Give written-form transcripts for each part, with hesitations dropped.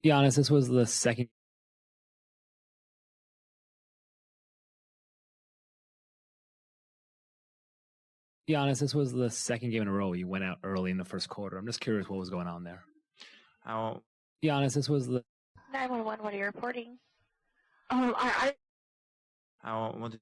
Be honest, this was the second. Be honest, this was the second game in a row you went out early in the first quarter. I'm just curious what was going on there. How? Be honest, this was the 911, what are you reporting? How? What did?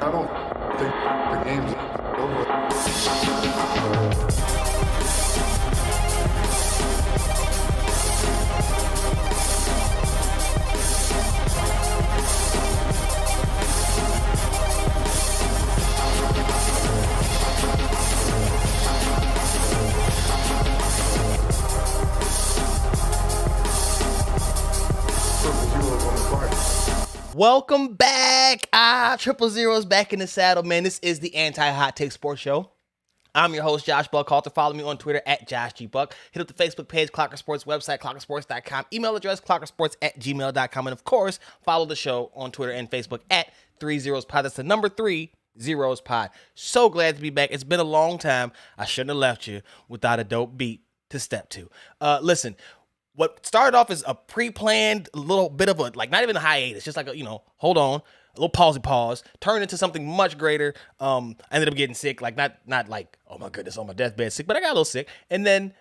I don't think the game's over. Welcome back. 000's back in the saddle, man. This is the Anti-Hot Take Sports Show. I'm your host, Josh Buchalter. Follow me on Twitter at JoshGBuck. Hit up the Facebook page, Clocker Sports website, clockersports.com. Email address, clockersports@gmail.com. And, of course, follow the show on Twitter and Facebook at 30pod. That's the number 30pod. So glad to be back. It's been a long time. I shouldn't have left you without a dope beat to step to. Listen, what started off as a pre-planned little bit of a, like, not even a hiatus, just like a, hold on, a little pause, turned into something much greater. I ended up getting sick, like not like, oh my goodness, on my deathbed sick, but I got a little sick. And then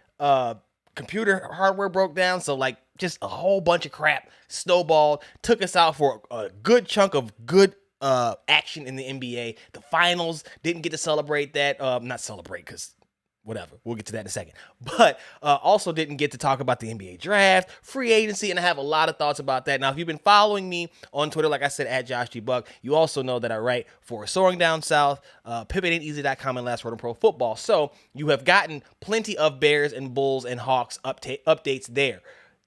computer hardware broke down, so like just a whole bunch of crap snowballed, took us out for a good chunk of good action in the NBA. The finals, didn't get to celebrate that. Not celebrate, because whatever. We'll get to that in a second. But also didn't get to talk about the NBA draft, free agency, and I have a lot of thoughts about that. Now, if you've been following me on Twitter, like I said, at JoshGBuck, you also know that I write for Soaring Down South, PivotaintEasy.com, and Last Word on Pro Football. So you have gotten plenty of Bears and Bulls and Hawks updates there.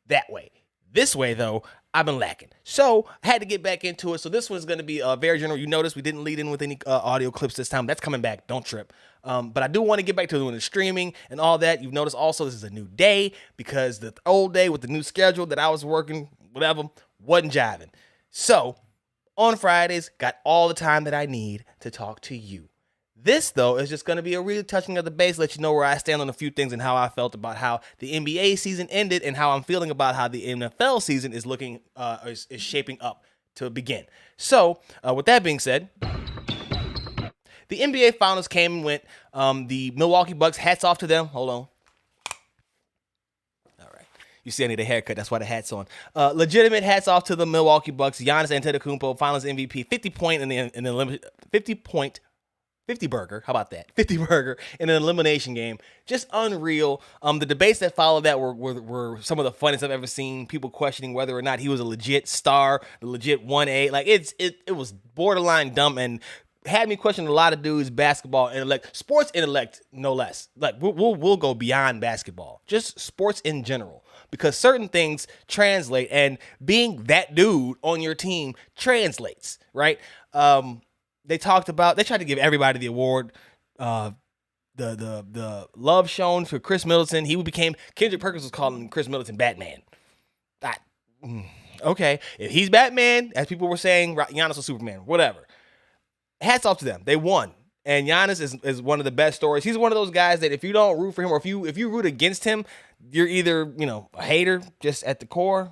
That way. This way, though, I've been lacking. So I had to get back into it. So this one's going to be very general. You notice we didn't lead in with any audio clips this time. That's coming back. Don't trip. But I do want to get back to doing the streaming and all that. You've noticed also this is a new day because the old day with the new schedule that I was working, whatever, wasn't jiving. So on Fridays, got all the time that I need to talk to you. This, though, is just going to be a really touching of the base, let you know where I stand on a few things and how I felt about how the NBA season ended and how I'm feeling about how the NFL season is looking, is shaping up to begin. So, with that being said, the NBA Finals came and went. The Milwaukee Bucks, hats off to them. Hold on. All right. You see I need a haircut. That's why the hat's on. Legitimate hats off to the Milwaukee Bucks. Giannis Antetokounmpo, Finals MVP, 50 burger. How about that? 50 burger in an elimination game. Just unreal. The debates that followed that were some of the funnest I've ever seen. People questioning whether or not he was a legit star, the legit 1A. Like it was borderline dumb and had me question a lot of dudes' basketball intellect, sports intellect, no less. Like we'll go beyond basketball, just sports in general, because certain things translate, and being that dude on your team translates, right? They tried to give everybody the award, the love shown for Chris Middleton. Kendrick Perkins was calling Chris Middleton Batman. Okay, if he's Batman, as people were saying, Giannis was Superman, whatever. Hats off to them. They won. And Giannis is one of the best stories. He's one of those guys that if you don't root for him, or if you root against him, you're either, a hater just at the core,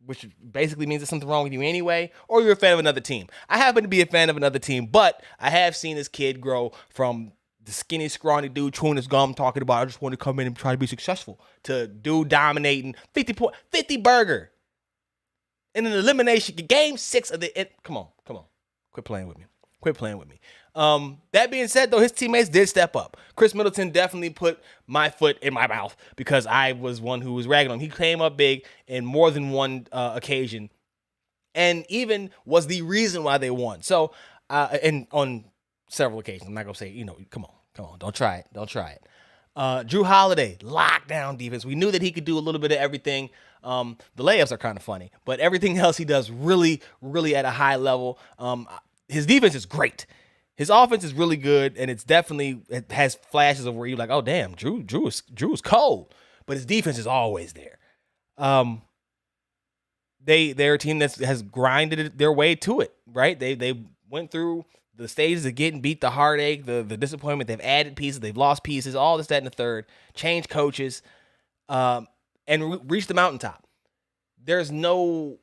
which basically means there's something wrong with you anyway, or you're a fan of another team. I happen to be a fan of another team, but I have seen this kid grow from the skinny, scrawny dude chewing his gum talking about, I just want to come in and try to be successful, to dude dominating 50 burger in an elimination, game 6 of the, come on. Quit playing with me. That being said, though, his teammates did step up. Chris Middleton definitely put my foot in my mouth because I was one who was ragging on him. He came up big in more than one occasion, and even was the reason why they won. So, and on several occasions, I'm not gonna say, come on, don't try it. Jrue Holiday, lockdown defense. We knew that he could do a little bit of everything. The layups are kind of funny, but everything else he does really, really at a high level. His defense is great. His offense is really good, and it has flashes of where you're like, oh damn, Jrue is cold, but his defense is always there. They're a team that has grinded their way to it, right? They went through the stages of getting beat, the heartache, the disappointment. They've added pieces, they've lost pieces, all this, that, and the third. Changed coaches, and reached the mountaintop. There's no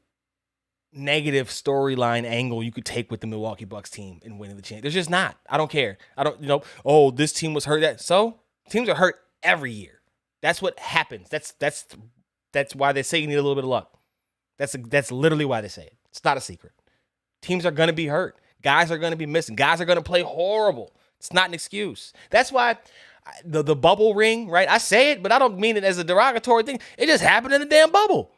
negative storyline angle you could take with the Milwaukee Bucks team in winning the championship. There's just not. I don't care. This team was hurt. So teams are hurt every year. That's what happens. That's why they say you need a little bit of luck. That's literally why they say it. It's not a secret. Teams are going to be hurt. Guys are going to be missing. Guys are going to play horrible. It's not an excuse. That's why the bubble ring, right? I say it, but I don't mean it as a derogatory thing. It just happened in the damn bubble.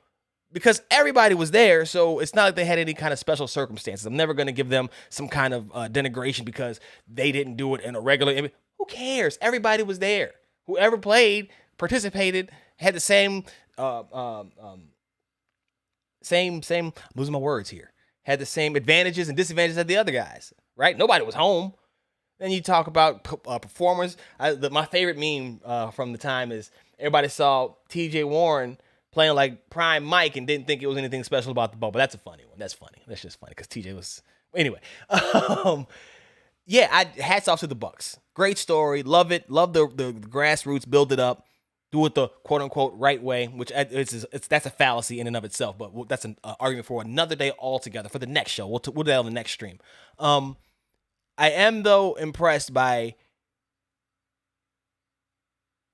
Because everybody was there, so it's not like they had any kind of special circumstances. I'm never going to give them some kind of denigration because they didn't do it in a regular. Who cares? Everybody was there. Whoever played, participated, had the same, I'm losing my words here. Had the same advantages and disadvantages as the other guys, right? Nobody was home. Then you talk about performers. My favorite meme from the time is everybody saw T.J. Warren playing like prime Mike and didn't think it was anything special about the ball. But that's a funny one. That's funny. That's just funny because T.J. was anyway. Yeah, hats off to the Bucks. Great story. Love it. Love the grassroots. Build it up. Do it the quote unquote right way, which that's a fallacy in and of itself. But that's an argument for another day altogether. For the next show, we'll do that on the next stream. I am, though, impressed by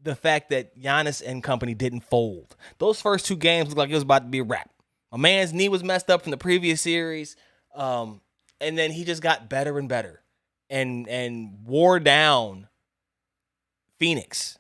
the fact that Giannis and company didn't fold. Those first 2 games looked like it was about to be a wrap. My man's knee was messed up from the previous series, and then he just got better and better and wore down Phoenix.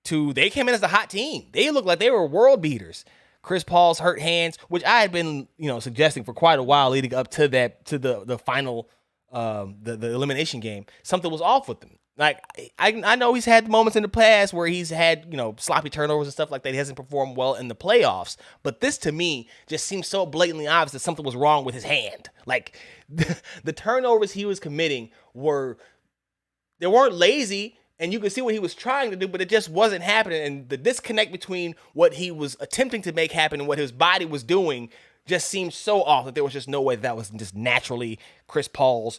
They came in as a hot team. They looked like they were world beaters. Chris Paul's hurt hands, which I had been suggesting for quite a while leading up to the final the elimination game, something was off with him. Like, I know he's had moments in the past where he's had, sloppy turnovers and stuff like that. He hasn't performed well in the playoffs. But this, to me, just seems so blatantly obvious that something was wrong with his hand. Like, the turnovers he was committing they weren't lazy, and you could see what he was trying to do, but it just wasn't happening. And the disconnect between what he was attempting to make happen and what his body was doing just seemed so off that there was just no way that was just naturally Chris Paul's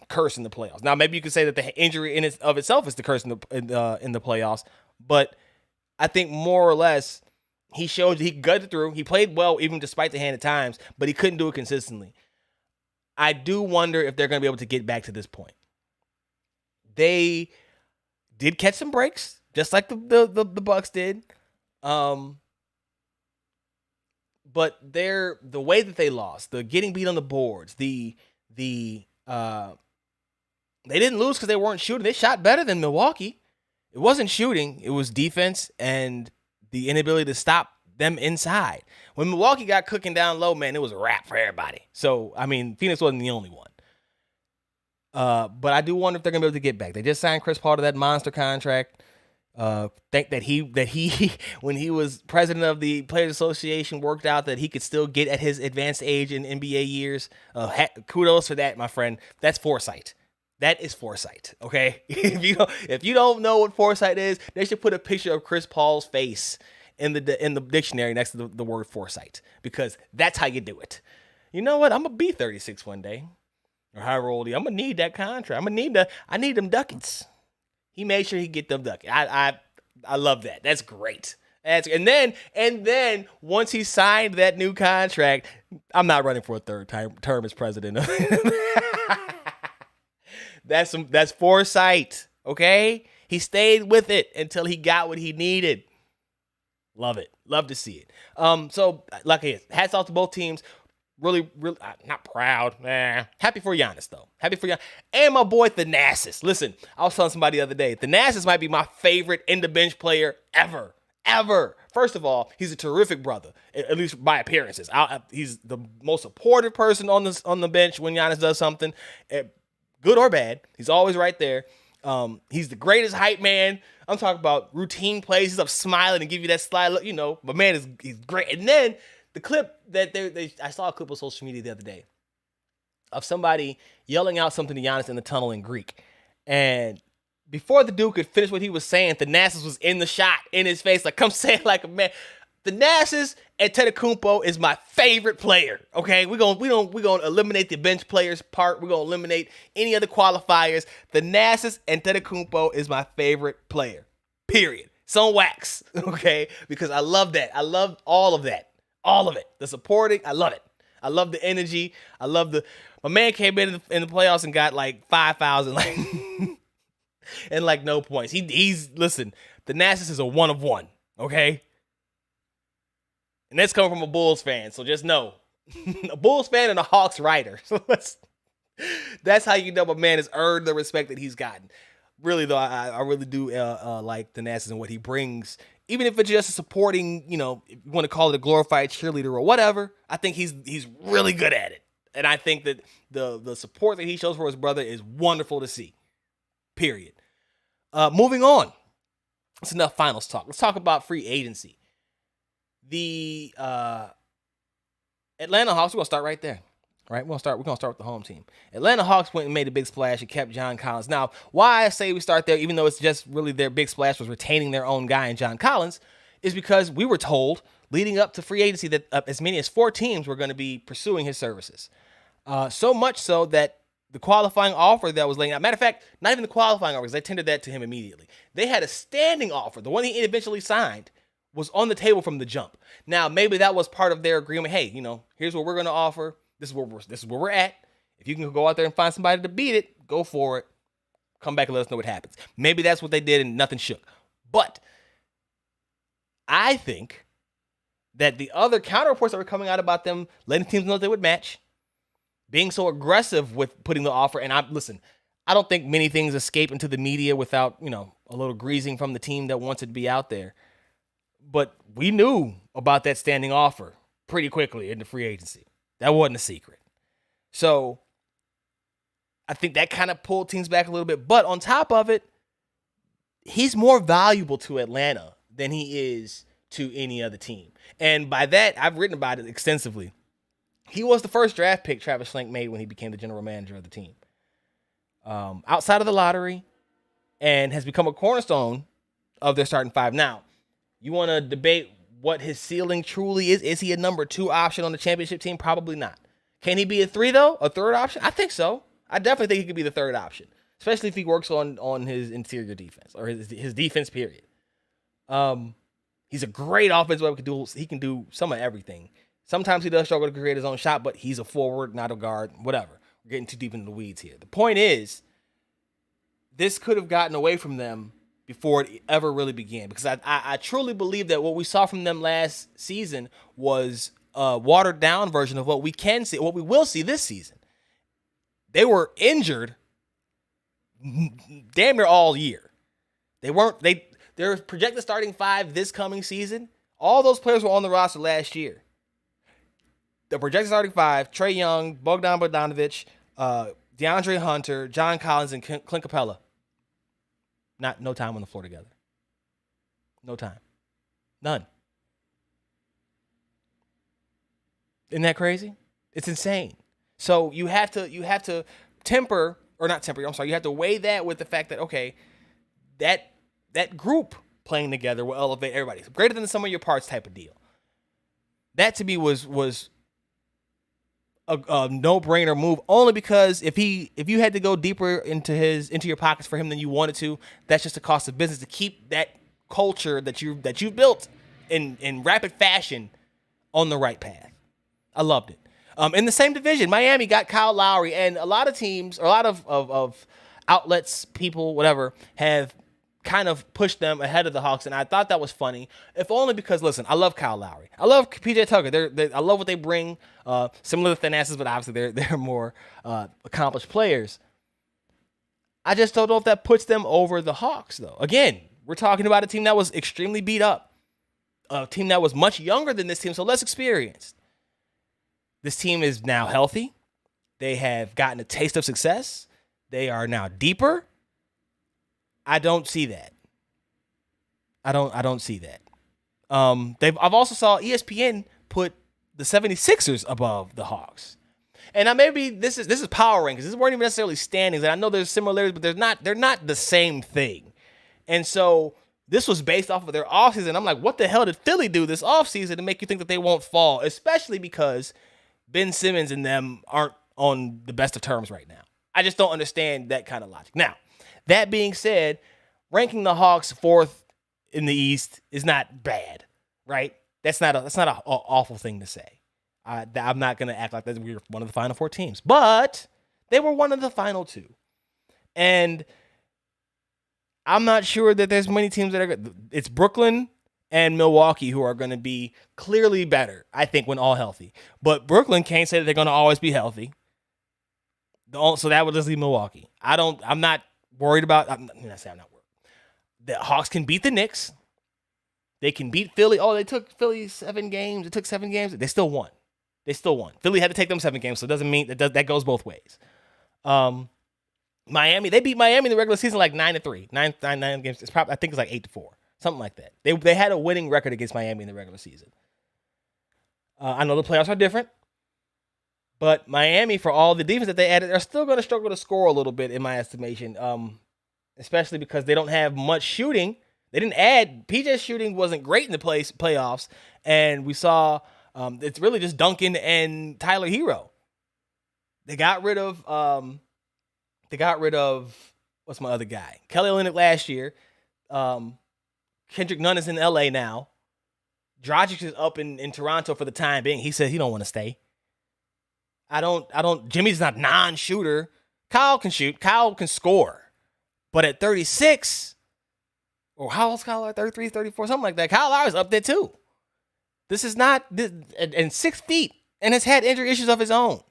curse in the playoffs. Now, maybe you could say that the injury in of itself is the curse in the playoffs, but I think more or less he showed he gutted through. He played well even despite the hand at times, but he couldn't do it consistently. I do wonder if they're going to be able to get back to this point. They did catch some breaks, just like the Bucks did. But the way that they lost, the getting beat on the boards, they didn't lose because they weren't shooting. They shot better than Milwaukee. It wasn't shooting. It was defense and the inability to stop them inside. When Milwaukee got cooking down low, man, it was a wrap for everybody. So, I mean, Phoenix wasn't the only one. But I do wonder if they're going to be able to get back. They just signed Chris Paul to that monster contract. Think that he when he was president of the Players Association worked out that he could still get at his advanced age in NBA years. Kudos for that, my friend. That's foresight. That is foresight. Okay. If you don't know what foresight is, they should put a picture of Chris Paul's face in the dictionary next to the word foresight, because that's how you do it. You know what? I'm gonna be 36 one day, or however old he. I'm gonna need that contract. I need them ducats. He made sure he get them ducats. I love that. That's great. And then once he signed that new contract, I'm not running for a third term as president. That's foresight. Okay, he stayed with it until he got what he needed. Love it. Love to see it. So like I said, hats off to both teams. Really, not proud. Happy for Giannis, though. Happy for Giannis. And my boy, Thanasis. Listen, I was telling somebody the other day, Thanasis might be my favorite in-the-bench player ever. First of all, he's a terrific brother, at least by appearances. He's the most supportive person on the bench when Giannis does something, good or bad. He's always right there. He's the greatest hype man. I'm talking about routine plays. He's up smiling and give you that slide look. My man he's great. And then the clip that I saw a clip on social media the other day of somebody yelling out something to Giannis in the tunnel in Greek. And before the dude could finish what he was saying, Thanasis was in the shot, in his face, like, come say it like a man. Thanasis Antetokounmpo is my favorite player. Okay, we're gonna eliminate the bench players part. We're gonna eliminate any other qualifiers. Thanasis Antetokounmpo is my favorite player. Period. It's on wax. Okay, because I love that. I love all of that. All of it. The supporting, I love it. I love the energy. I love my man came in the playoffs and got like 5,000 and like no points. Listen, Thanasis is a one of one. Okay. And that's coming from a Bulls fan, so just know. A Bulls fan and a Hawks writer. So that's how you know my man has earned the respect that he's gotten. Really, though, I really do like Thanasis and what he brings. Even if it's just a supporting, if you want to call it a glorified cheerleader or whatever, I think he's really good at it. And I think that the support that he shows for his brother is wonderful to see. Period. Moving on. That's enough finals talk. Let's talk about free agency. The Atlanta Hawks, we're going to start right there. right? We're gonna start with the home team. Atlanta Hawks went and made a big splash and kept John Collins. Now, why I say we start there, even though it's just really their big splash was retaining their own guy in John Collins, is because we were told leading up to free agency that as many as 4 teams were going to be pursuing his services. So much so that the qualifying offer that was laying out, matter of fact, not even the qualifying offer, because they tendered that to him immediately. They had a standing offer. The one he eventually signed was on the table from the jump. Now, maybe that was part of their agreement. Hey, here's what we're going to offer. This is where we're at. If you can go out there and find somebody to beat it, go for it. Come back and let us know what happens. Maybe that's what they did and nothing shook. But I think that the other counter reports that were coming out about them letting teams know they would match, being so aggressive with putting the offer, and I don't think many things escape into the media without, a little greasing from the team that wants it to be out there. But we knew about that standing offer pretty quickly in the free agency. That wasn't a secret. So I think that kind of pulled teams back a little bit. But on top of it, he's more valuable to Atlanta than he is to any other team. And by that, I've written about it extensively. He was the first draft pick Travis Schlenk made when he became the general manager of the team. Outside of the lottery, and has become a cornerstone of their starting 5. Now, you want to debate what his ceiling truly is. Is he a number 2 option on the championship team? Probably not. Can he be a 3, though? A third option? I think so. I definitely think he could be the third option, especially if he works on his interior defense or his defense, period. He's a great offensive player. He can do some of everything. Sometimes he does struggle to create his own shot, but he's a forward, not a guard, whatever. We're getting too deep into the weeds here. The point is, this could have gotten away from them before it ever really began, because I truly believe that what we saw from them last season was a watered down version of what we can see, what we will see this season. They were injured damn near all year. They're projected starting 5 this coming season. All those players were on the roster last year. The projected starting 5: Trae Young, Bogdan Bogdanovic, DeAndre Hunter, John Collins, and Clint Capella. No time on the floor together. No time. None. Isn't that crazy? It's insane. So you have to you have to weigh that with the fact that, okay, that group playing together will elevate everybody. It's greater than the sum of your parts type of deal. That to me was a no-brainer move, only because if you had to go deeper into your pockets for him than you wanted to, that's just a cost of business to keep that culture that you've built in rapid fashion on the right path. I loved it. In the same division, Miami got Kyle Lowry, and a lot of teams, or a lot of outlets, people, whatever, have kind of pushed them ahead of the Hawks, and I thought that was funny, if only because, listen, I love Kyle Lowry. I love PJ Tucker. I love what they bring, similar to Thanasis, but obviously they're more accomplished players. I just don't know if that puts them over the Hawks, though. Again, we're talking about a team that was extremely beat up, a team that was much younger than this team, so less experienced. This team is now healthy. They have gotten a taste of success. They are now deeper. I don't see that. I don't see that. I've also saw ESPN put the 76ers above the Hawks. And now maybe this is power rankings. This weren't even necessarily standings. And I know there's similarities, but they're not the same thing. And so this was based off of their offseason. I'm like, what the hell did Philly do this offseason to make you think that they won't fall? Especially because Ben Simmons and them aren't on the best of terms right now. I just don't understand that kind of logic. Now, that being said, ranking the Hawks 4th in the East is not bad, right? That's not an awful thing to say. I'm not going to act like that we're one of the final 4 teams, but they were one of the final 2. And I'm not sure that there's many teams that are good. It's Brooklyn and Milwaukee who are going to be clearly better, I think, when all healthy. But Brooklyn can't say that they're going to always be healthy. So that would just leave Milwaukee. I'm not worried about. I'm not worried. The Hawks can beat the Knicks. They can beat Philly. Oh, they took Philly 7 games. It took 7 games. They still won. Philly had to take them 7 games, so it doesn't mean that goes both ways. Miami, they beat Miami in the regular season like 9-3. 9 games. I think it's like 8-4. Something like that. They had a winning record against Miami in the regular season. I know the playoffs are different, But Miami, for all the defense that they added, are still going to struggle to score a little bit, in my estimation, especially because they don't have much shooting. They didn't add – PJ's shooting wasn't great in the playoffs, and we saw it's really just Duncan and Tyler Hero. They got rid of what's my other guy? Kelly Olynyk last year. Kendrick Nunn is in LA now. Dragic is up in Toronto for the time being. He said he don't want to stay. Jimmy's not non-shooter. Kyle can shoot. Kyle can score. But at 36, or how old's Kyle? 33, 34, something like that. Kyle Lowry's up there too. This is not, and 6 feet, and has had injury issues of his own.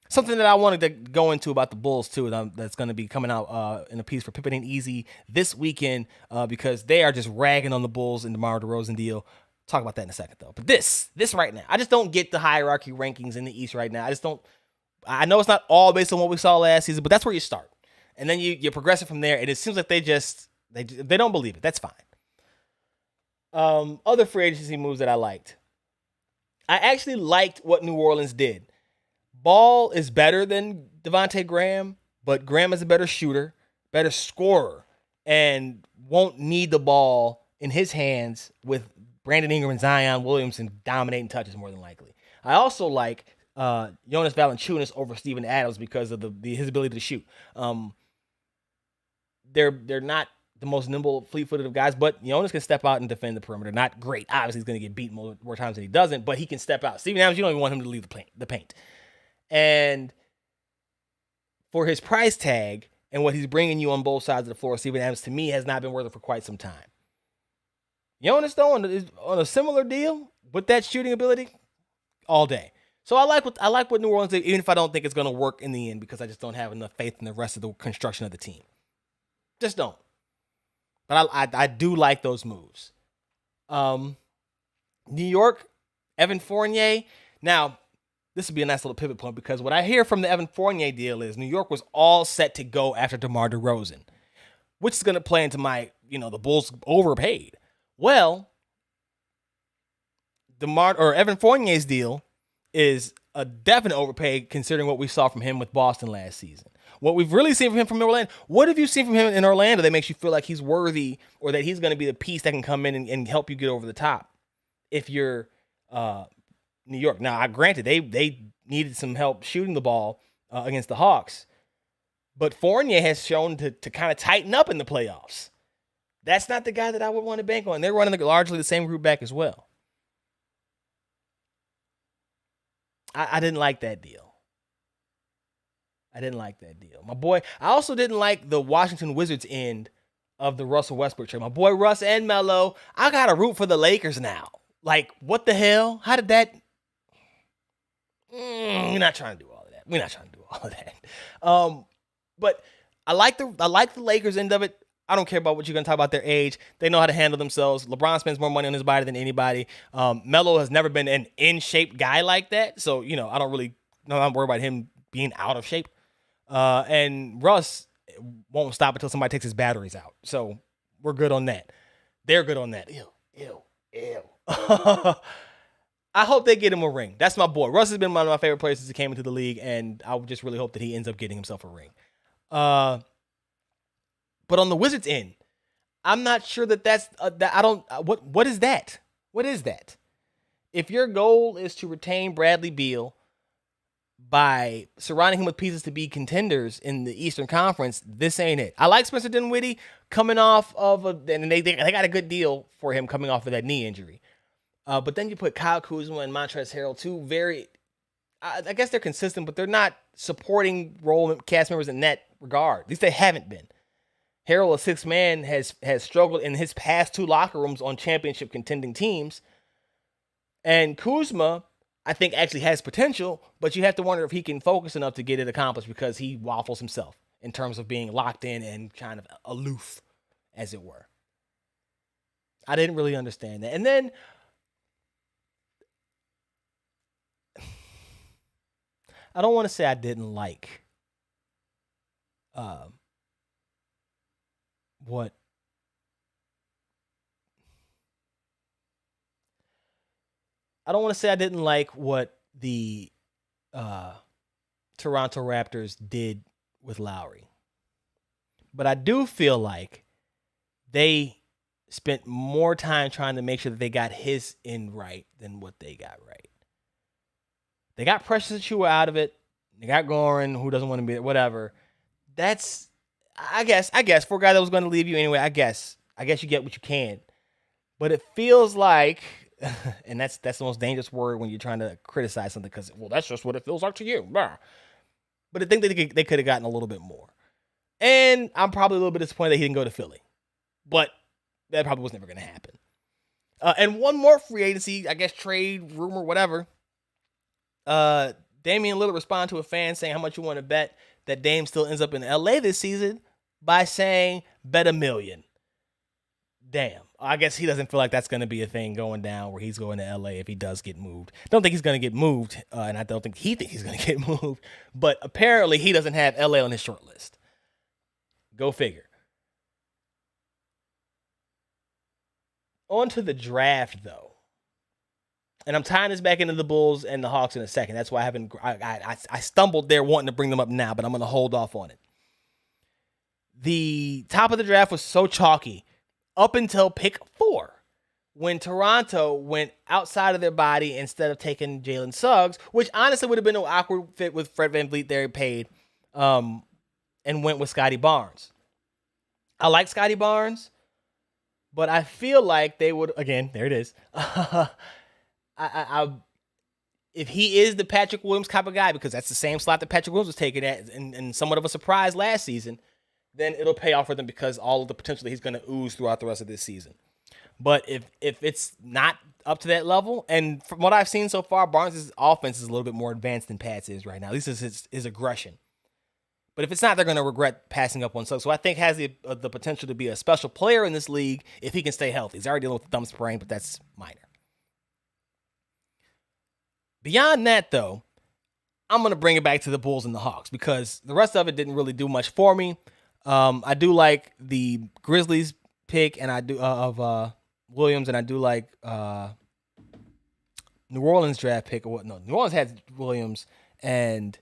Something that I wanted to go into about the Bulls too, that's going to be coming out in a piece for Pippen and Easy this weekend, because they are just ragging on the Bulls and DeMar DeRozan deal. Talk about that in a second though. But this right now, I just don't get the hierarchy rankings in the East right now. I know it's not all based on what we saw last season, but that's where you start. And then you're progressing from there, and it seems like they don't believe it. That's fine. Other free agency moves that I liked. I actually liked what New Orleans did. Ball is better than Devontae Graham, but Graham is a better shooter, better scorer, and won't need the ball in his hands with Brandon Ingram and Zion Williamson dominating touches more than likely. I also like Jonas Valanciunas over Steven Adams because of his ability to shoot. They're not the most nimble, fleet-footed of guys, but Jonas can step out and defend the perimeter. Not great. Obviously, he's going to get beat more times than he doesn't, but he can step out. Steven Adams, you don't even want him to leave the paint. And for his price tag and what he's bringing you on both sides of the floor, Steven Adams, to me, has not been worth it for quite some time. Jonas, though, is on a similar deal with that shooting ability all day. So I like what New Orleans did, even if I don't think it's going to work in the end, because I just don't have enough faith in the rest of the construction of the team. Just don't. But I do like those moves. New York, Evan Fournier. Now, this would be a nice little pivot point, because what I hear from the Evan Fournier deal is New York was all set to go after DeMar DeRozan, which is going to play into my, the Bulls overpaid. Well, Evan Fournier's deal is a definite overpay considering what we saw from him with Boston last season. What we've really seen from him from Orlando, what have you seen from him in Orlando that makes you feel like he's worthy, or that he's going to be the piece that can come in and help you get over the top if you're New York? Now, granted, they needed some help shooting the ball against the Hawks, but Fournier has shown to kind of tighten up in the playoffs. That's not the guy that I would want to bank on. They're running largely the same group back as well. I didn't like that deal. My boy, I also didn't like the Washington Wizards end of the Russell Westbrook trade. My boy Russ and Melo, I got to root for the Lakers now. Like, what the hell? How did that? We're not trying to do all of that. But I like the Lakers end of it. I don't care about what you're going to talk about their age. They know how to handle themselves. LeBron spends more money on his body than anybody. Melo has never been an in-shape guy like that. So, I don't really know. I'm worried about him being out of shape. And Russ won't stop until somebody takes his batteries out. So we're good on that. They're good on that. Ew. I hope they get him a ring. That's my boy. Russ has been one of my favorite players since he came into the league, and I would just really hope that he ends up getting himself a ring. But on the Wizards end, I'm not sure that's what is that? What is that? If your goal is to retain Bradley Beal by surrounding him with pieces to be contenders in the Eastern Conference, this ain't it. I like Spencer Dinwiddie coming off of and they got a good deal for him coming off of that knee injury. But then you put Kyle Kuzma and Montrezl Harrell, two very, I guess they're consistent, but they're not supporting role cast members in that regard. At least they haven't been. Harrell, a sixth man, has struggled in his past two locker rooms on championship contending teams. And Kuzma, I think, actually has potential, but you have to wonder if he can focus enough to get it accomplished, because he waffles himself in terms of being locked in and kind of aloof, as it were. I didn't really understand that. And then I don't want to say I didn't like what I don't want to say I didn't like what the Toronto Raptors did with Lowry. But I do feel like they spent more time trying to make sure that they got his end right than what they got right. They got Precious Achiuwa out of it. They got Goran, who doesn't want to be whatever. That's, I guess, for a guy that was going to leave you anyway, I guess you get what you can. But it feels like, and that's the most dangerous word when you're trying to criticize something, because, well, that's just what it feels like to you. But I think they could have gotten a little bit more. And I'm probably a little bit disappointed that he didn't go to Philly. But that probably was never going to happen. And one more free agency, I guess, trade, rumor, whatever. Damian Lillard responded to a fan saying how much you want to bet that Dame still ends up in LA this season by saying, bet $1 million. Damn. I guess he doesn't feel like that's going to be a thing going down where he's going to LA if he does get moved. Don't think he's going to get moved, and I don't think he thinks he's going to get moved. But apparently he doesn't have LA on his short list. Go figure. On to the draft, though. And I'm tying this back into the Bulls and the Hawks in a second. That's why I stumbled there wanting to bring them up now, but I'm going to hold off on it. The top of the draft was so chalky up until pick 4, when Toronto went outside of their body instead of taking Jalen Suggs, which honestly would have been an awkward fit with Fred VanVleet there paid, and went with Scotty Barnes. I like Scotty Barnes, but I feel like they would, again, there it is. If he is the Patrick Williams type of guy, because that's the same slot that Patrick Williams was taken at, and somewhat of a surprise last season, then it'll pay off for them because all of the potential that he's going to ooze throughout the rest of this season. But if it's not up to that level, and from what I've seen so far, Barnes' offense is a little bit more advanced than Pat's is right now. At least is his aggression. But if it's not, they're going to regret passing up on Suggs. So I think has the potential to be a special player in this league if he can stay healthy. He's already dealing with a thumb sprain, but that's minor. Beyond that, though, I'm going to bring it back to the Bulls and the Hawks because the rest of it didn't really do much for me. I do like the Grizzlies pick, and I do of Williams, and I do like New Orleans draft pick. No, New Orleans had Williams, and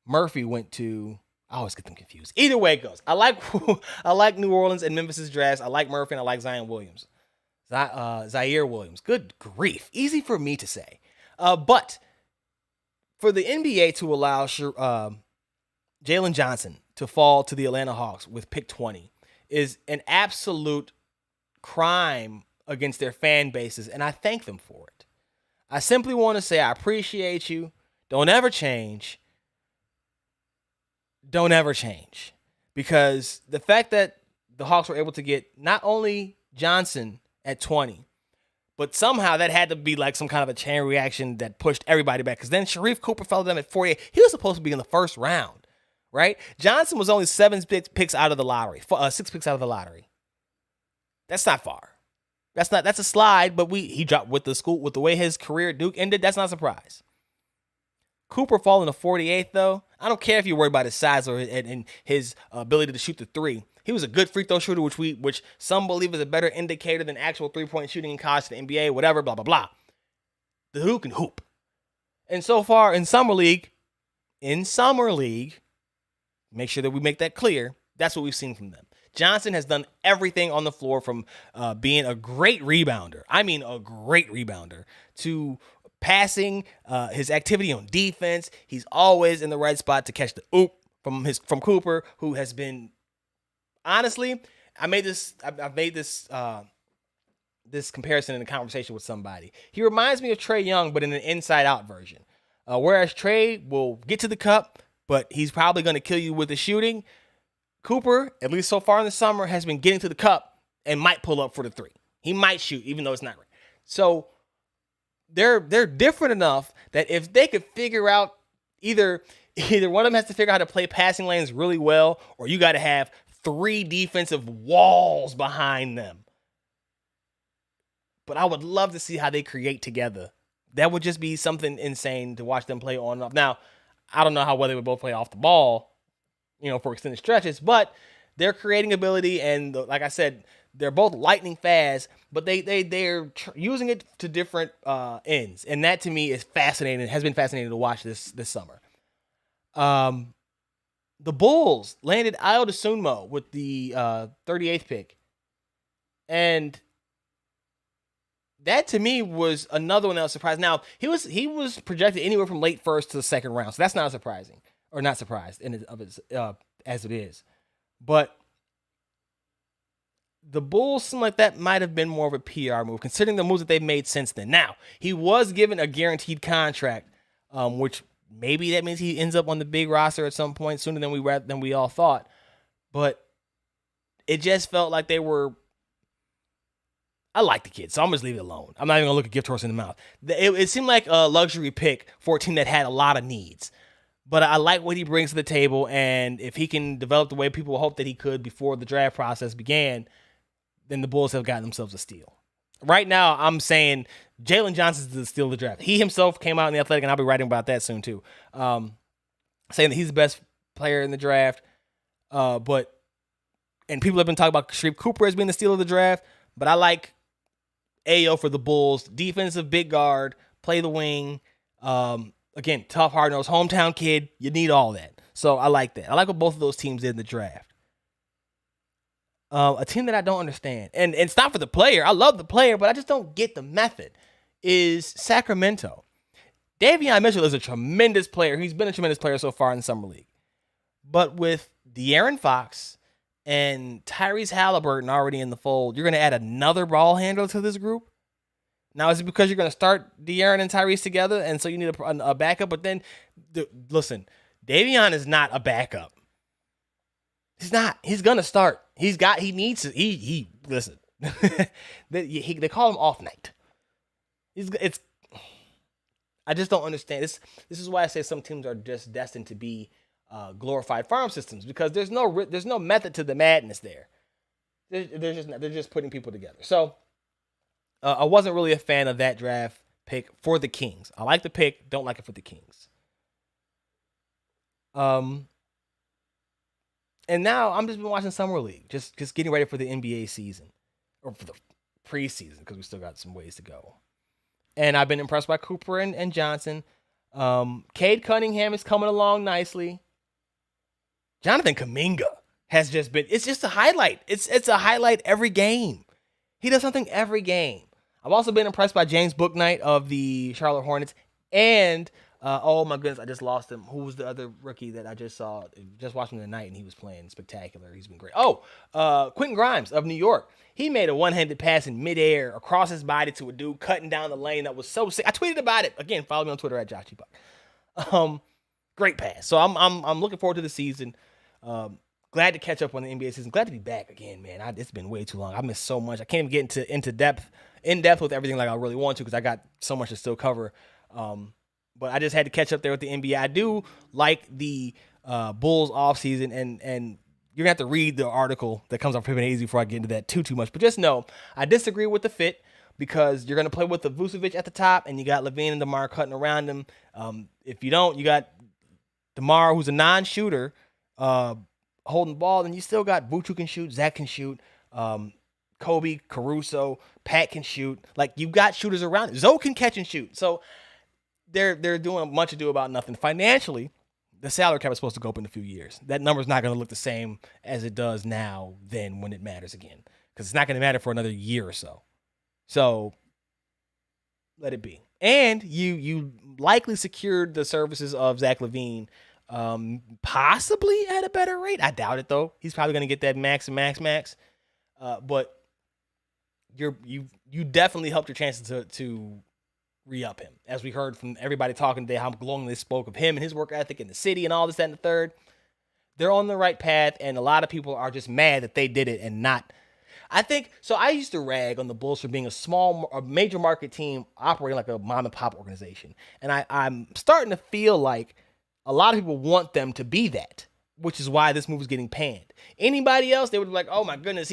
Murphy went to. I always get them confused. Either way it goes, I like New Orleans and Memphis's drafts. I like Murphy, and I like Zion Williams, Zaire Williams. Good grief, easy for me to say. But for the NBA to allow Jalen Johnson to fall to the Atlanta Hawks with pick 20 is an absolute crime against their fan bases, and I thank them for it. I simply want to say I appreciate you. Don't ever change. Don't ever change. Because the fact that the Hawks were able to get not only Johnson at 20, but somehow that had to be like some kind of a chain reaction that pushed everybody back. Because then Sharif Cooper fell to them at 48. He was supposed to be in the first round, right? Johnson was only 6 picks out of the lottery. That's not far. That's a slide, but he dropped with the way his career at Duke ended. That's not a surprise. Cooper falling to 48th, though. I don't care if you're worried about his size or his ability to shoot the three. He was a good free throw shooter, which some believe is a better indicator than actual 3-point shooting in college to the NBA, whatever, blah, blah, blah. The dude can hoop. And so far in Summer League, make sure that we make that clear, that's what we've seen from them. Johnson has done everything on the floor from being a great rebounder. I mean, a great rebounder to passing, his activity on defense. He's always in the right spot to catch the oop from Cooper, who has been, honestly, I've made this comparison in a conversation with somebody. He reminds me of Trae Young, but in an inside-out version. Whereas Trae will get to the cup, but he's probably going to kill you with the shooting. Cooper, at least so far in the summer, has been getting to the cup and might pull up for the three. He might shoot, even though it's not right. So they're different enough that if they could figure out either one of them has to figure out how to play passing lanes really well, or you got to have 3 defensive walls behind them. But I would love to see how they create together. That would just be something insane to watch them play on and off. Now, I don't know how well they would both play off the ball, for extended stretches, but their creating ability and like I said, they're both lightning fast, but they're using it to different ends, and that to me is fascinating. It has been fascinating to watch this summer. The Bulls landed Ayo Dosunmu with the 38th pick, and that to me was another one that was surprising. Now he was projected anywhere from late first to the second round, so that's not surprising, or not surprised as it is. But the Bulls seem like that might have been more of a PR move, considering the moves that they've made since then. Now he was given a guaranteed contract, which maybe that means he ends up on the big roster at some point sooner than we all thought. But it just felt like they were. I like the kid, so I'm just leave it alone. I'm not even gonna look a gift horse in the mouth. It seemed like a luxury pick for a team that had a lot of needs. But I like what he brings to the table, and if he can develop the way people hoped that he could before the draft process began, then the Bulls have gotten themselves a steal. Right now, I'm saying Jalen Johnson's the steal of the draft. He himself came out in The Athletic, and I'll be writing about that soon too, saying that he's the best player in the draft. And people have been talking about Sharife Cooper as being the steal of the draft, but I like Ayo for the Bulls. Defensive big guard, play the wing. Again, tough, hard-nosed, hometown kid. You need all that. So I like that. I like what both of those teams did in the draft. A team that I don't understand, and it's not for the player. I love the player, but I just don't get the method, is Sacramento. Davion Mitchell is a tremendous player. He's been a tremendous player so far in the Summer League. But with De'Aaron Fox and Tyrese Halliburton already in the fold, you're going to add another ball handler to this group? Now, is it because you're going to start De'Aaron and Tyrese together, and so you need a backup? But then, listen, Davion is not a backup. He's not. He's going to start. He needs to. Listen. They call him off night. I just don't understand. This is why I say some teams are just destined to be glorified farm systems, because there's no method to the madness there. They're just putting people together. So I wasn't really a fan of that draft pick for the Kings. I like the pick, don't like it for the Kings. And now I'm just been watching Summer League, just getting ready for the NBA season, or for the preseason, because we still got some ways to go. And I've been impressed by Cooper and Johnson. Cade Cunningham is coming along nicely. Jonathan Kuminga has just been, it's just a highlight. It's a highlight every game. He does something every game. I've also been impressed by James Bouknight of the Charlotte Hornets. And, oh my goodness, I just lost him. Who was the other rookie that I just saw? Just watching him tonight, and he was playing spectacular. He's been great. Quentin Grimes of New York. He made a one-handed pass in midair across his body to a dude cutting down the lane. That was so sick. I tweeted about it. Again, follow me on Twitter at JoshGBuck. Great pass. So I'm looking forward to the season. Glad to catch up on the NBA season. Glad to be back again, man. It's been way too long. I missed so much. I can't even get in depth with everything like I really want to, because I got so much to still cover. But I just had to catch up there with the NBA. I do like the Bulls offseason, and you're going to have to read the article that comes on Pippen Easy before I get into that too much. But just know, I disagree with the fit, because you're going to play with the Vucevic at the top, and you got LaVine and DeMar cutting around him. If you don't, you got DeMar, who's a non-shooter, holding the ball, and you still got Vooch who can shoot, Zach can shoot, Kobe, Caruso, Pat can shoot. Like, you've got shooters around. Zoe can catch and shoot. So they're doing much ado about nothing. Financially, the salary cap is supposed to go up in a few years. That number's not going to look the same as it does now then when it matters again, because it's not going to matter for another year or so. So let it be. And you likely secured the services of Zach LaVine, possibly at a better rate. I doubt it, though. He's probably going to get that max. But you definitely helped your chances to re-up him. As we heard from everybody talking today, how glowingly they spoke of him and his work ethic in the city and all this, that, and the third. They're on the right path, and a lot of people are just mad that they did it and not. I think so. I used to rag on the Bulls for being a major market team operating like a mom and pop organization, and I'm starting to feel like a lot of people want them to be that, which is why this movie is getting panned. Anybody else, they would be like, "Oh my goodness,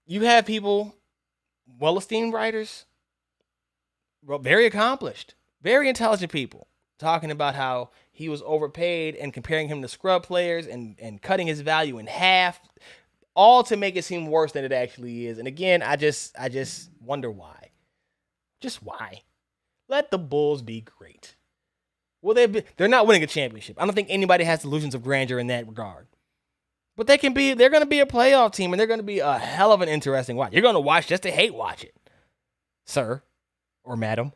you have people, well-esteemed writers, very accomplished, very intelligent people talking about how he was overpaid and comparing him to scrub players and cutting his value in half, all to make it seem worse than it actually is. And again, I just wonder why. Just why? Let the Bulls be great. Will they be? They're not winning a championship. I don't think anybody has delusions of grandeur in that regard. But they're going to be a playoff team, and they're going to be a hell of an interesting watch. You're going to watch just to hate watch it, sir or madam.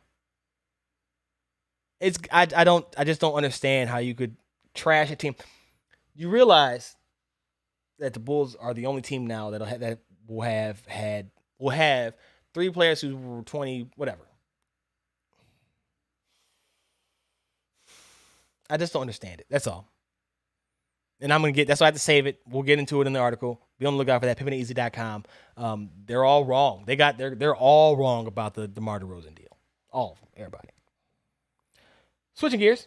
I just don't understand how you could trash a team. You realize that the Bulls are the only team now that will have 3 players who were 20, whatever. I just don't understand it. That's all. And that's why I have to save it. We'll get into it in the article. Be on the lookout for that, PimpinItEasy.com. They're all wrong. They're all wrong about the DeMar DeRozan deal. All of them, everybody. Switching gears.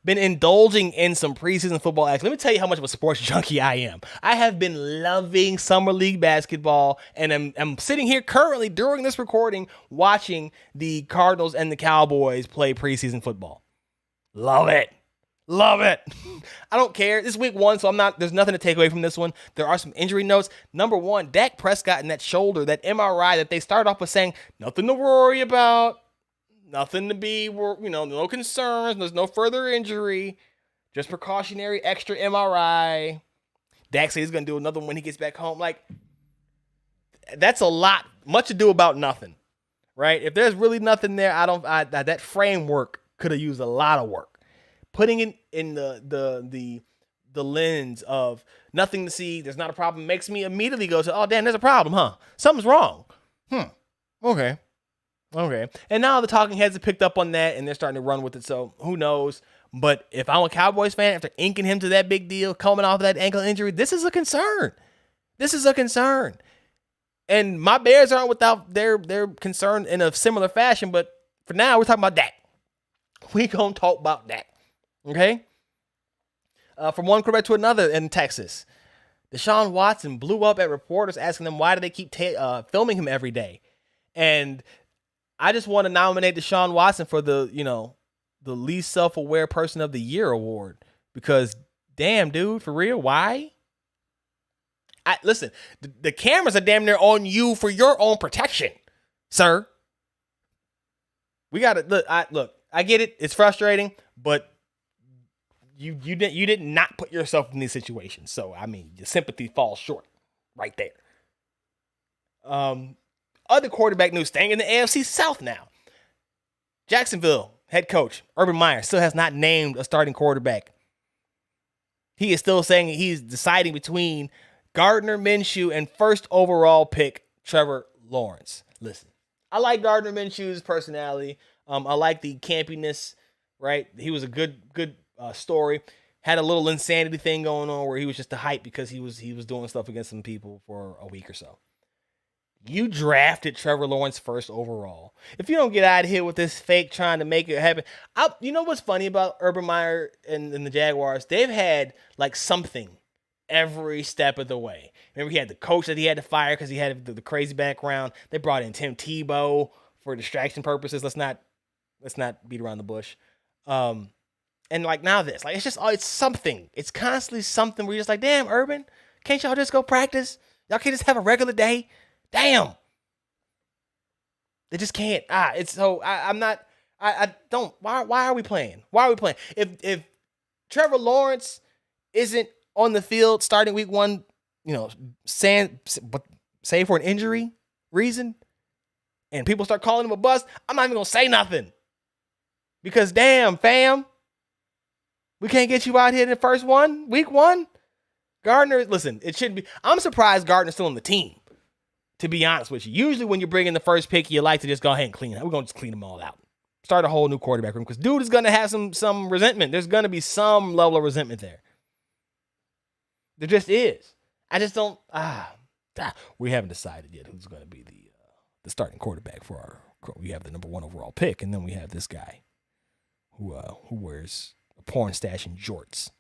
Been indulging in some preseason football action. Let me tell you how much of a sports junkie I am. I have been loving summer league basketball, and I'm sitting here currently during this recording watching the Cardinals and the Cowboys play preseason football. Love it. Love it. I don't care. This is week 1, so there's nothing to take away from this one. There are some injury notes. Number 1, Dak Prescott and that shoulder, that MRI that they started off with saying, nothing to worry about, nothing to be, no concerns, there's no further injury, just precautionary extra MRI. Dak said he's going to do another one when he gets back home. Like, that's a lot, much ado about nothing, right? If there's really nothing there, that framework could have used a lot of work. Putting it in the lens of nothing to see, there's not a problem, makes me immediately go to, oh, damn, there's a problem, huh? Something's wrong. Okay. And now the talking heads have picked up on that, and they're starting to run with it, so who knows? But if I'm a Cowboys fan, after inking him to that big deal, coming off of that ankle injury, this is a concern. And my Bears aren't without their concern in a similar fashion, but for now, we're talking about Dak. We gonna talk about Dak. Okay? From one quarterback to another in Texas. Deshaun Watson blew up at reporters asking them why do they keep filming him every day. And I just want to nominate Deshaun Watson for the least self-aware person of the year award. Because, damn, dude, for real, why? Listen, the cameras are damn near on you for your own protection, sir. We got to look. I get it. It's frustrating, but you did not put yourself in these situations. So, I mean, your sympathy falls short right there. Other quarterback news, staying in the AFC South now. Jacksonville head coach Urban Meyer still has not named a starting quarterback. He is still saying he's deciding between Gardner Minshew and first overall pick Trevor Lawrence. Listen, I like Gardner Minshew's personality. I like the campiness, right? He was a good story. Had a little insanity thing going on where he was just a hype because he was doing stuff against some people for a week or so. You drafted Trevor Lawrence first overall. If you don't get out of here with this fake trying to make it happen, you know what's funny about Urban Meyer and the Jaguars? They've had like something every step of the way. Remember, he had the coach that he had to fire because he had the crazy background. They brought in Tim Tebow for distraction purposes. Let's not beat around the bush. And like now this, like it's something. It's constantly something where you're just like, damn, Urban, can't y'all just go practice? Y'all can't just have a regular day? Damn. They just can't. It's so I'm not. I don't. Why are we playing? Why are we playing? If Trevor Lawrence isn't on the field starting week 1, save for an injury reason, and people start calling him a bust, I'm not even gonna say nothing. Because damn, fam, we can't get you out here in the first week 1. Gardner, listen, it shouldn't be. I'm surprised Gardner's still on the team. To be honest with you, usually when you bring in the first pick, you like to just go ahead and clean it. We're going to just clean them all out. Start a whole new quarterback room because dude is going to have some resentment. There's going to be some level of resentment there. There just is. I just don't. We haven't decided yet who's going to be the starting quarterback for our. We have the number 1 overall pick, and then we have this guy who wears a porn stash and jorts.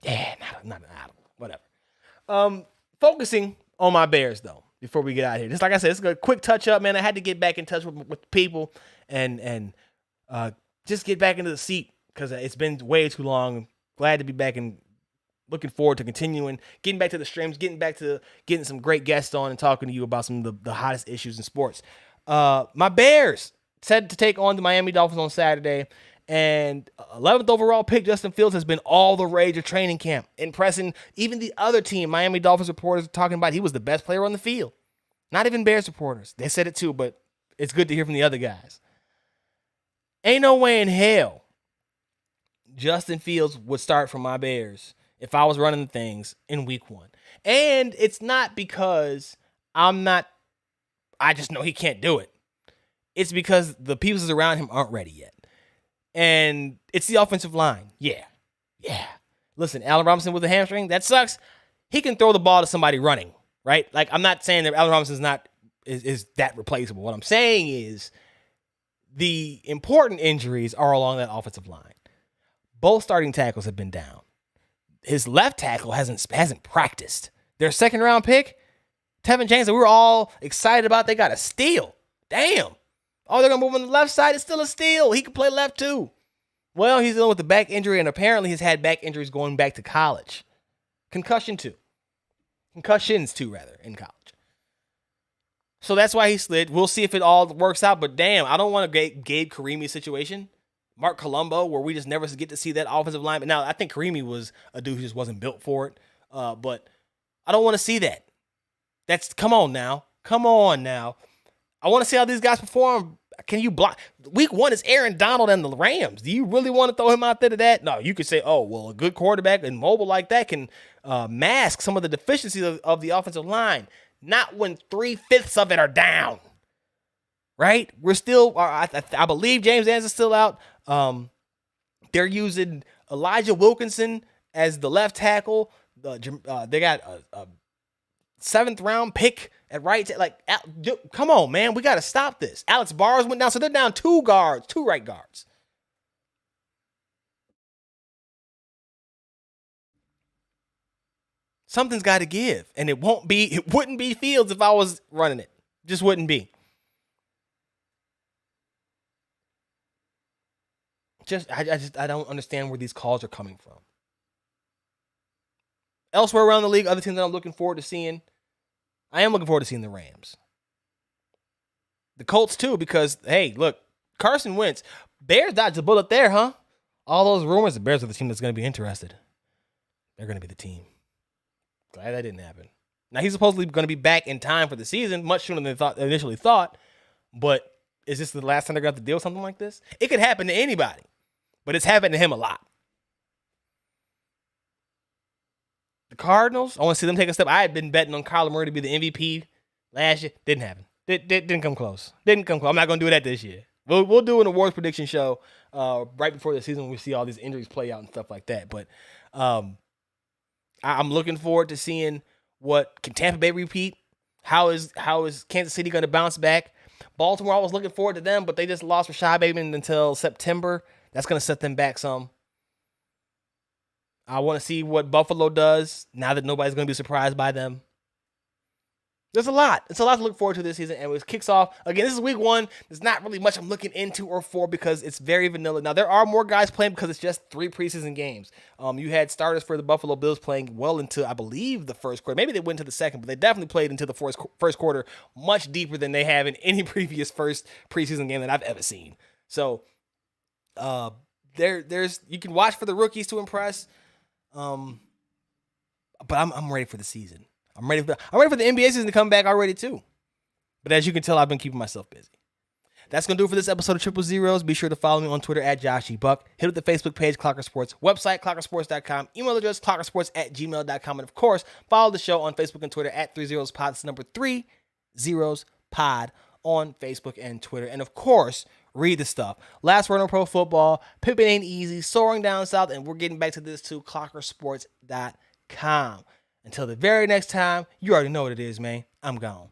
Yeah, not whatever. Focusing on my Bears, though. before we get out of here. Just like I said, it's a quick touch up, man. I had to get back in touch with people and just get back into the seat because it's been way too long. Glad to be back and looking forward to continuing, getting back to the streams, getting some great guests on and talking to you about some of the hottest issues in sports. My Bears set to take on the Miami Dolphins on Saturday, and 11th overall pick Justin Fields has been all the rage of training camp, impressing even the other team. Miami Dolphins reporters are talking about he was the best player on the field. Not even Bears reporters. They said it too, but it's good to hear from the other guys. Ain't no way in hell Justin Fields would start for my Bears if I was running the things in week 1. And it's not because I just know he can't do it. It's because the pieces around him aren't ready yet. And it's the offensive line. Yeah. Listen, Allen Robinson with a hamstring, that sucks. He can throw the ball to somebody running, right? Like, I'm not saying that Allen Robinson is that replaceable. What I'm saying is the important injuries are along that offensive line. Both starting tackles have been down. His left tackle hasn't practiced. Their second round pick, Tevin James, that we were all excited about, they got a steal. Damn. Oh, they're going to move on the left side. It's still a steal. He can play left too. Well, he's dealing with the back injury, and apparently he's had back injuries going back to college. Concussions too, in college. So that's why he slid. We'll see if it all works out, but damn, I don't want a Gabe Karimi situation. Mark Colombo, where we just never get to see that offensive line. But now, I think Karimi was a dude who just wasn't built for it. But I don't want to see that. Come on now. I want to see how these guys perform. Can you block? Week 1 is Aaron Donald and the Rams. Do you really want to throw him out there to that? No, you could say, oh, well, a good quarterback and mobile like that can mask some of the deficiencies of the offensive line. Not when 3/5 of it are down. Right? We're still, I believe James Anderson's still out. They're using Elijah Wilkinson as the left tackle. They got a 7th round pick at right. Come on, man. We got to stop this. Alex Bars went down, so they're down 2 right guards. Something's got to give, and it wouldn't be Fields if I was running it. Just wouldn't be. I don't understand where these calls are coming from. Elsewhere around the league, other teams that I'm looking forward to seeing, I am looking forward to seeing the Rams. The Colts too, because, hey, look, Carson Wentz, Bears dodged a bullet there, huh? All those rumors, the Bears are the team that's going to be interested. They're going to be the team. Glad that didn't happen. Now, he's supposedly going to be back in time for the season, much sooner than they initially thought, but is this the last time they're going to have to deal with something like this? It could happen to anybody, but it's happened to him a lot. The Cardinals, I want to see them take a step. I had been betting on Kyler Murray to be the MVP last year. Didn't happen. Didn't come close. I'm not going to do that this year. We'll do an awards prediction show right before the season when we see all these injuries play out and stuff like that. But I'm looking forward to seeing can Tampa Bay repeat? How is Kansas City going to bounce back? Baltimore, I was looking forward to them, but they just lost Rashad Bateman until September. That's going to set them back some. I want to see what Buffalo does now that nobody's going to be surprised by them. There's a lot. It's a lot to look forward to this season, and it kicks off. Again, this is week 1. There's not really much I'm looking into or for because it's very vanilla. Now, there are more guys playing because it's just 3 preseason games. You had starters for the Buffalo Bills playing well into, I believe, the first quarter. Maybe they went into the second, but they definitely played into the first quarter much deeper than they have in any previous first preseason game that I've ever seen. So, there's you can watch for the rookies to impress. But I'm ready for the season. I'm ready for the NBA season to come back already too. But as you can tell, I've been keeping myself busy. That's going to do it for this episode of Triple Zeros. Be sure to follow me on Twitter at JoshGBuck. Hit up the Facebook page, Clocker Sports. Website, clockersports.com. Email address, clockersports@gmail.com. And of course, follow the show on Facebook and Twitter at 30spod. It's number 30spod on Facebook and Twitter. And of course, read the stuff. Last Word on Pro Football. Pippen Ain't Easy. Soaring Down South. And we're getting back to this too. Clockersports.com. Until the very next time, you already know what it is, man. I'm gone.